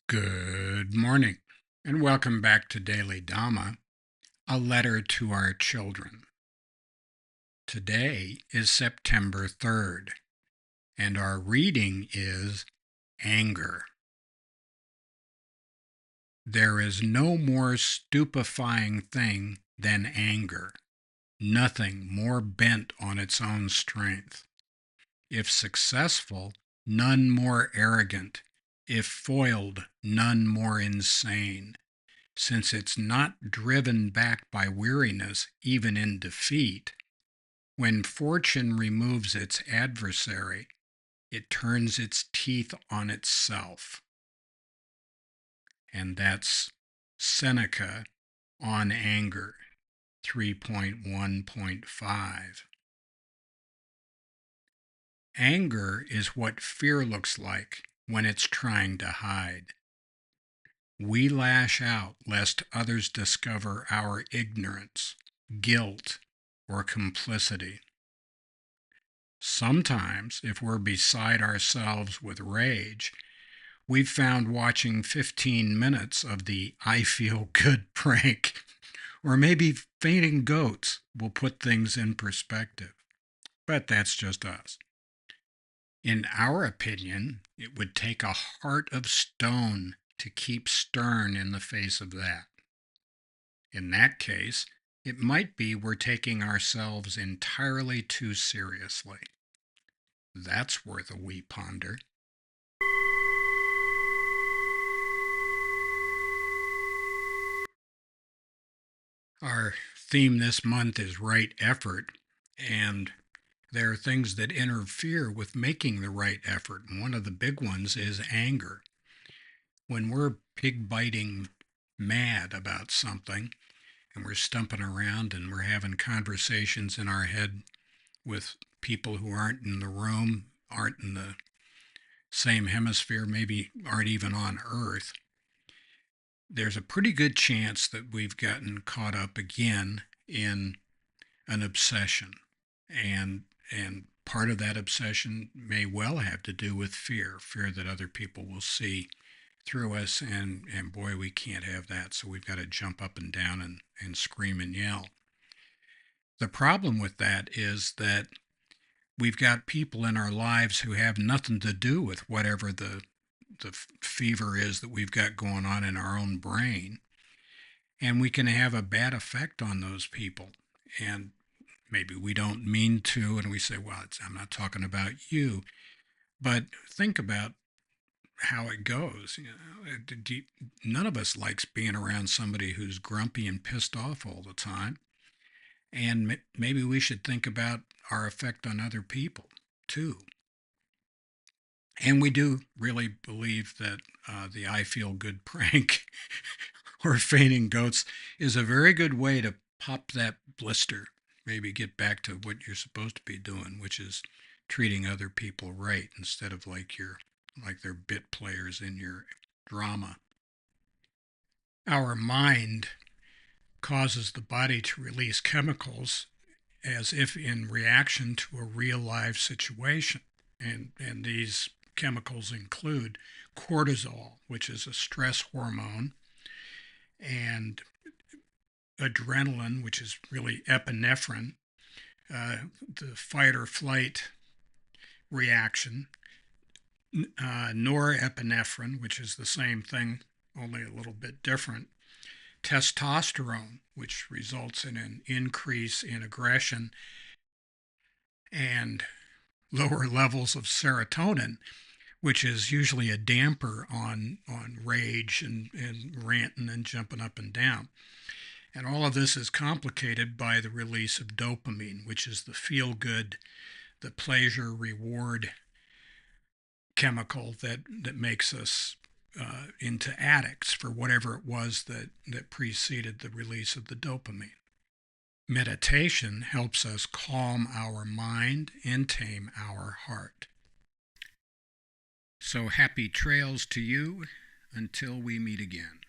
Good morning, and welcome back to Daily Dhamma, a letter to our children. Today is September 3rd, and our reading is Anger. There is no more stupefying thing than anger, nothing more bent on its own strength. If successful, none more arrogant; if foiled, none more insane. Since it's not driven back by weariness even in defeat, when fortune removes its adversary, it turns its teeth on itself. And that's Seneca on Anger 3.1.5. Anger is what fear looks like when it's trying to hide. We lash out lest others discover our ignorance, guilt, or complicity. Sometimes, if we're beside ourselves with rage, we've found watching 15 minutes of the I feel good prank, or maybe fainting goats, will put things in perspective. But that's just us. In our opinion, it would take a heart of stone to keep stern in the face of that. In that case, it might be we're taking ourselves entirely too seriously. That's worth a wee ponder. Our theme this month is right effort, and there are things that interfere with making the right effort. And one of the big ones is anger. When we're pig biting mad about something, and we're stumping around and we're having conversations in our head with people who aren't in the room, aren't in the same hemisphere, maybe aren't even on Earth, there's a pretty good chance that we've gotten caught up again in an obsession. And part of that obsession may well have to do with fear that other people will see through us, and boy, we can't have that, so we've got to jump up and down and scream and yell. The problem with that is that we've got people in our lives who have nothing to do with whatever the fever is that we've got going on in our own brain, and we can have a bad effect on those people. And maybe we don't mean to, and we say, well, I'm not talking about you, but think about how it goes. None of us likes being around somebody who's grumpy and pissed off all the time. And maybe we should think about our effect on other people too. And we do really believe that the I feel good prank or fainting goats is a very good way to pop that blister, maybe get back to what you're supposed to be doing, which is treating other people right instead of like they're bit players in your drama. Our mind causes the body to release chemicals as if in reaction to a real life situation. And these chemicals include cortisol, which is a stress hormone, and adrenaline, which is really epinephrine, the fight or flight reaction, norepinephrine, which is the same thing, only a little bit different, testosterone, which results in an increase in aggression, and lower levels of serotonin, which is usually a damper on rage and ranting and jumping up and down. And all of this is complicated by the release of dopamine, which is the feel-good, the pleasure reward chemical that makes us into addicts for whatever it was that preceded the release of the dopamine. Meditation helps us calm our mind and tame our heart. So happy trails to you until we meet again.